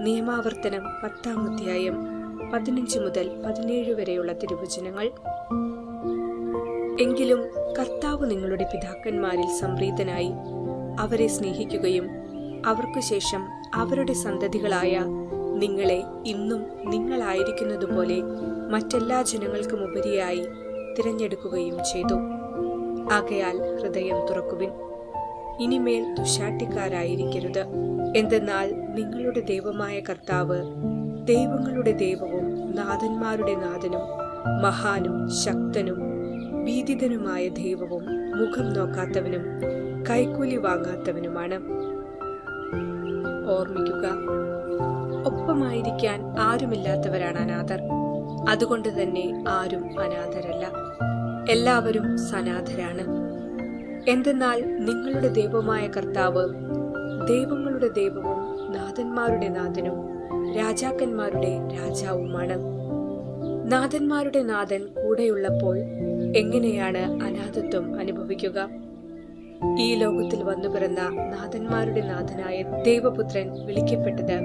നിയമാവർത്തനം 10-ാം അധ്യായം 15 മുതൽ 17 വരെയുള്ള തിരുവചനങ്ങൾ. എങ്കിലും കർത്താവ് നിങ്ങളുടെ പിതാക്കന്മാരിൽ സംപ്രീതനായി അവരെ സ്നേഹിക്കുകയും അവർക്കു ശേഷം അവരുടെ സന്തതികളായ നിങ്ങളെ ഇന്നും നിങ്ങളായിരിക്കുന്നതുപോലെ മറ്റെല്ലാ ജനങ്ങൾക്കും ഉപരിയായി തിരഞ്ഞെടുക്കുകയും ചെയ്തു. ആകയാൽ ഹൃദയം തുറക്കുവിൻ, ഇനിമേൽ ദുശാഠ്യക്കാരായിരിക്കരുത്. എന്തെന്നാൽ നിങ്ങളുടെ ദൈവമായ കർത്താവ് ദൈവങ്ങളുടെ ദൈവവും നാഥന്മാരുടെ നാഥനും മഹാനും ശക്തനും ഭീതിതനുമായ ദൈവവും മുഖം നോക്കാത്തവനും കൈക്കൂലി വാങ്ങാത്തവനുമാണ്. ഓർമ്മിക്കുക, ഒപ്പമായിരിക്കാൻ ആരുമില്ലാത്തവരാണ് അനാഥർ. അതുകൊണ്ട് തന്നെ ആരും അനാഥരല്ല, എല്ലാവരും സനാഥരാണ്. എന്തെന്നാൽ നിങ്ങളുടെ ദൈവമായ കർത്താവ് ദൈവങ്ങളുടെ ദൈവവും നാഥന്മാരുടെ നാഥനും രാജാക്കന്മാരുടെ രാജാവുമാണ്. നാഥന്മാരുടെ നാഥൻ കൂടെയുള്ളപ്പോൾ എങ്ങനെയാണ് അനാഥത്വം അനുഭവിക്കുക? ഈ ലോകത്തിൽ വന്നു പിറന്ന നാഥന്മാരുടെ നാഥനായ ദൈവപുത്രൻ വിളിക്കപ്പെട്ടത്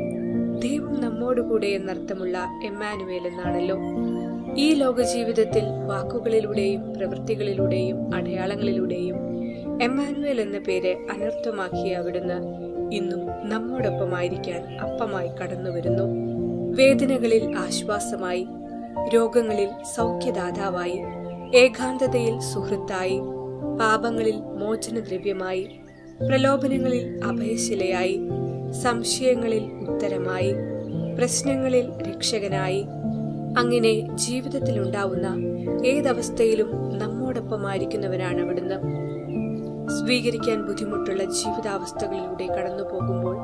ദൈവം നമ്മോടുകൂടെ എന്നർത്ഥമുള്ള എമ്മാനുവേൽ എന്നാണല്ലോ. ഈ ലോക ജീവിതത്തിൽ വാക്കുകളിലൂടെയും പ്രവൃത്തികളിലൂടെയും അടയാളങ്ങളിലൂടെയും എമ്മാനുവേൽ എന്ന പേര് അനർത്ഥമാക്കിയ അവിടുന്ന് ഇന്നും നമ്മോടൊപ്പമായിരിക്കാൻ അപ്പമായി കടന്നുവരുന്നു. വേദനകളിൽ ആശ്വാസമായി, രോഗങ്ങളിൽ സൗഖ്യദാതാവായി, ഏകാന്തതയിൽ സുഹൃത്തായി, പാപങ്ങളിൽ മോചനദ്രവ്യമായി, പ്രലോഭനങ്ങളിൽ അഭയശിലയായി, സംശയങ്ങളിൽ ഉത്തരമായി, പ്രശ്നങ്ങളിൽ രക്ഷകനായി, അങ്ങനെ ജീവിതത്തിൽ ഉണ്ടാവുന്ന ഏതവസ്ഥയിലും നമ്മോടൊപ്പമായിരിക്കുന്നവരാണ് അവിടുന്ന്. സ്വീകരിക്കാൻ ബുദ്ധിമുട്ടുള്ള ജീവിതാവസ്ഥകളിലൂടെ കടന്നു പോകുമ്പോൾ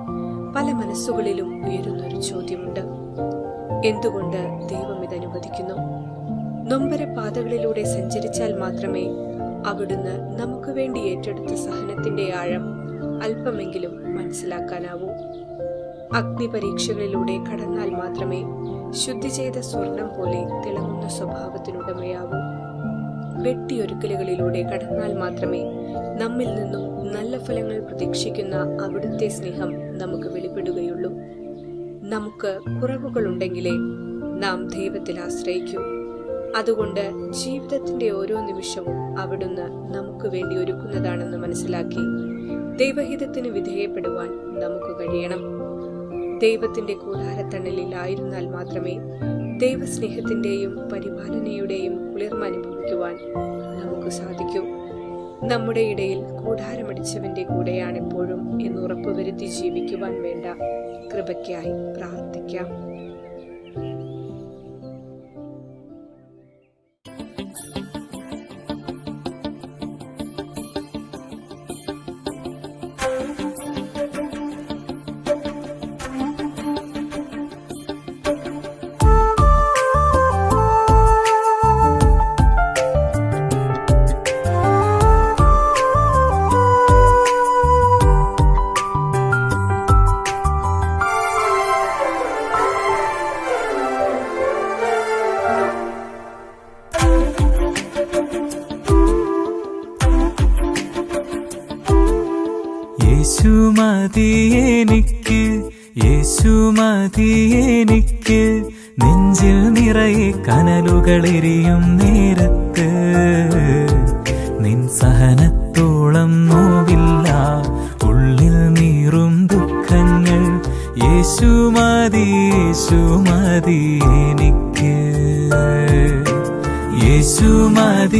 പല മനസ്സുകളിലും ഉയരുന്നൊരു ചോദ്യമുണ്ട്: എന്തുകൊണ്ട് ദൈവം ഇതനുവദിക്കുന്നു? നൊമ്പര പാതകളിലൂടെ സഞ്ചരിച്ചാൽ മാത്രമേ അവിടുന്ന് നമുക്ക് വേണ്ടി ഏറ്റെടുത്ത സഹനത്തിന്റെ ആഴം അല്പമെങ്കിലും മനസ്സിലാക്കാനാവൂ. അഗ്നിപരീക്ഷകളിലൂടെ കടന്നാൽ മാത്രമേ ശുദ്ധി ചെയ്ത സ്വർണം പോലെ തിളങ്ങുന്ന സ്വഭാവത്തിനുടമയാവൂ. വെട്ടിയൊരുക്കലുകളിലൂടെ കടന്നാൽ മാത്രമേ നമ്മിൽ നിന്നും നല്ല ഫലങ്ങൾ പ്രതീക്ഷിക്കുന്ന അവിടുത്തെ സ്നേഹം നമുക്ക് വെളിപ്പെടുകയുള്ളൂ. നമുക്ക് കുറവുകളുണ്ടെങ്കിലേ നാം ദൈവത്തിൽ ആശ്രയിക്കൂ. അതുകൊണ്ട് ജീവിതത്തിന്റെ ഓരോ നിമിഷവും അവിടുന്ന് നമുക്ക് വേണ്ടി ഒരുക്കുന്നതാണെന്ന് മനസ്സിലാക്കി ദൈവഹിതത്തിന് വിധേയപ്പെടുവാൻ നമുക്ക് കഴിയണം. ദൈവത്തിന്റെ കൂടാരത്തണലിൽ ആയിരുന്നാൽ മാത്രമേ ദൈവസ്നേഹത്തിന്റെയും പരിപാലനയുടെയും കുളിർമ അനുഭവിക്കുവാൻ നമുക്ക് സാധിക്കൂ. നമ്മുടെ ഇടയിൽ കൂടാരമടിച്ചവന്റെ കൂടെയാണ് എപ്പോഴും എന്ന് ഉറപ്പുവരുത്തി ജീവിക്കുവാൻ വേണ്ട കൃപയ്ക്കായി പ്രാർത്ഥിക്കാം. യേശുമതിയെനിക്ക്, യേശുമതിയെനിക്ക്, നെഞ്ചിൽ നിറയെ കനലുകളെരിയും നേരത്ത് നിൻ സഹനത്തോളം നോവില്ല, ഉള്ളിൽ നീറും ദുഃഖങ്ങൾ. യേശുമതി, യേശുമതിയെനിക്ക്, യേശുമതിയെനിക്ക്,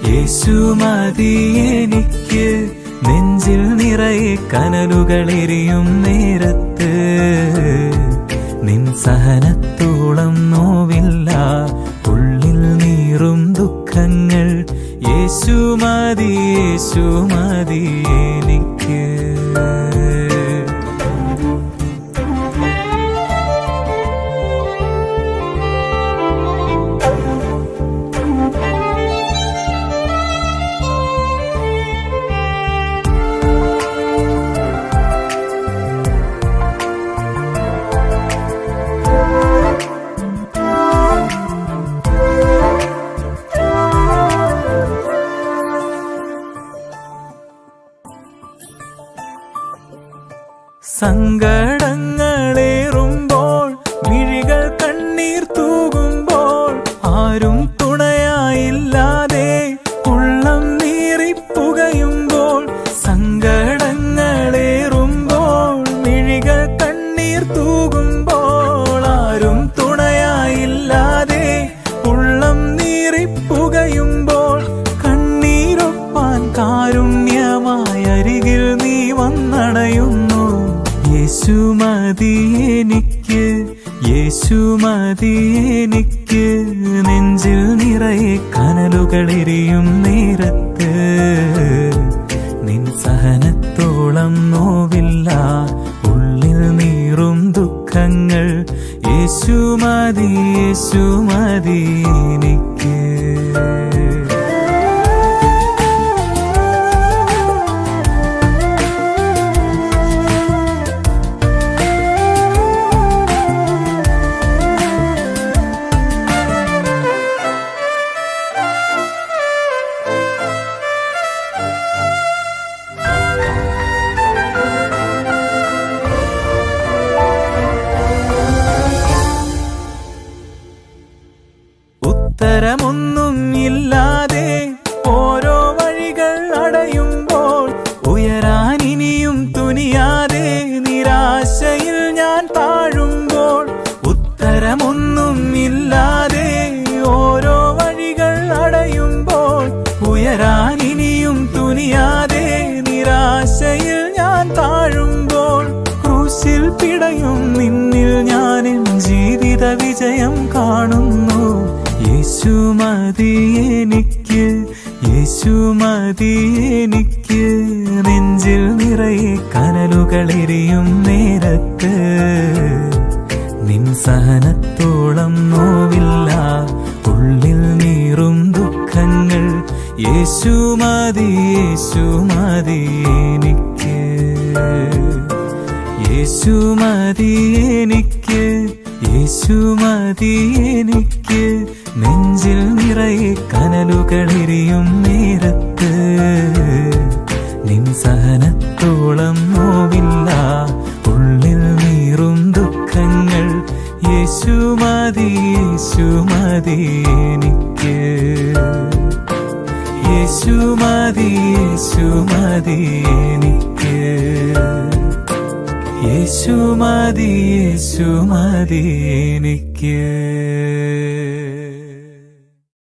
യേശുമതിയെനിക്ക്, നെഞ്ചിൽ നിറയെ കനലുകളെരിയും നേരത്ത് നിൻ സഹനത്തോളം നോവില്ല, ഉള്ളിൽ നീറും ദുഃഖങ്ങൾ. യേശുമതി, യേശുമതിയെനിക്ക്. സങ്കടങ്ങളേറുമ്പോൾ മിഴികൾ കണ്ണീർ തൂകുമ്പോൾ ആരും തുണയായില്ലാതെ ഉള്ളം നീറിപ്പുകയുമ്പോൾ സങ്കടങ്ങളേറുമ്പോൾ മിഴികൾ കണ്ണീർ തൂകുമ്പോൾ ആരും തുണയായില്ലാതെ ഉള്ളം നീറിപ്പുകയുമ്പോൾ കണ്ണീരൊപ്പാൻ കാരുണ്യമായ അരികിൽ നീ വന്നണയുന്നു. യേശു മതി എനിക്ക്, യേശു മതി എനിക്ക്, നെഞ്ചിൽ നിറയെ കനലുകളെരിയും നേരത്ത് നിൻ സഹനത്തോളം നോവില്ല, ഉള്ളിൽ നീറും ദുഃഖങ്ങൾ. യേശു മതി, യേശു മതി എനിക്ക്. ഉത്തരമൊന്നും ഇല്ലാതെ ഓരോ വഴികൾ അടയുമ്പോൾ ഉയരാൻ ഇനിയും തുനിയാതെ നിരാശയിൽ ഞാൻ താഴുമ്പോൾ ഉത്തരമൊന്നും ഇല്ലാതെ ഓരോ വഴികൾ അടയുമ്പോൾ ഉയരാൻ ഇനിയും തുനിയാതെ നിരാശയിൽ ഞാൻ താഴുമ്പോൾ ക്രൂശിൽ പിടയും നിന്നിൽ ഞാൻ എൻ ജീവിത വിജയം കാണുന്നു. യേശു മതി എനിക്ക്, യേശു മതി എനിക്ക്, നെഞ്ചിൽ നിറയെ കനലുകളെരിയും നേരത്ത് നിൻ സഹനത്തോളം നോവില്ല, ഉള്ളിൽ നീറും ദുഃഖങ്ങൾ. യേശു മതി, യേശു മതി എനിക്ക്, യേശു മതി എനിക്ക്, യേശു മതി എനിക്ക്, നെഞ്ചിൽ നിറയെ കനലുകളെരിയും നേരത്ത് നിൻ സഹനത്തോളം നോവില്ല, ഉള്ളിൽ നീറും ദുഃഖങ്ങൾ. യേശു മതി, യേശു മതി എനിക്ക്, യേശു മതി, യേശു മതി എനിക്ക്, യേശു മതി, യേശു മതി എനിക്ക്.